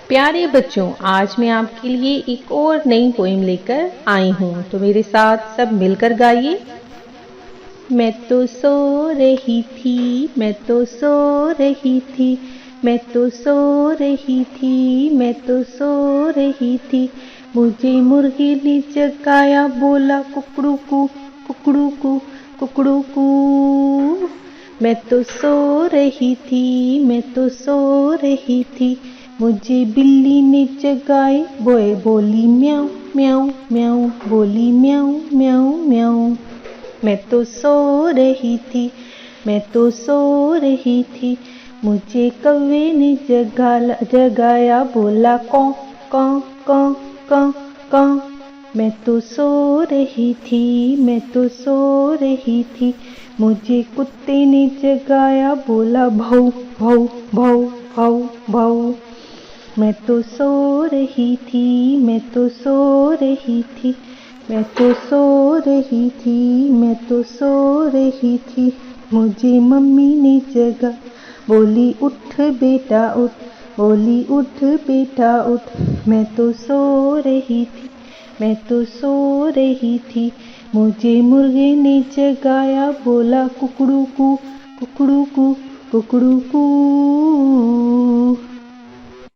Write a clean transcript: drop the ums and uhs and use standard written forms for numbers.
प्यारे बच्चों, आज मैं आपके लिए एक और नई पोएम लेकर आई हूँ, तो मेरे साथ सब मिलकर गाइए। मैं तो सो रही थी, मैं तो सो रही थी, मैं तो सो रही थी, मैं तो सो रही थी। मुझे मुर्गी ने जगाया, बोला कुकड़ू कू, कुकड़ू कू, कुकड़ू कू। मैं तो सो रही थी, मैं तो सो रही थी। मुझे बिल्ली ने जगाए, बोली म्याऊं म्याऊं म्याऊं, बोली म्याऊं म्याऊं म्याऊं। मैं तो सो रही थी, मैं तो सो रही थी। मुझे कौवे ने जगाया, बोला कौं कौं कौं कौं कौं। मैं तो सो रही थी, मैं तो सो रही थी। मुझे कुत्ते ने जगाया, बोला भौ भौ भौ भौ भौ। मैं तो सो रही थी, मैं तो सो रही थी, मैं तो सो रही थी, मैं तो सो रही थी। मुझे मम्मी ने जगा, बोली उठ बेटा उठ, बोली उठ बेटा उठ। मैं तो सो रही थी, मैं तो सो रही थी। मुझे मुर्गे ने जगाया, बोला कुकड़ू कू, कुकड़ू कू, कुकड़ू कू।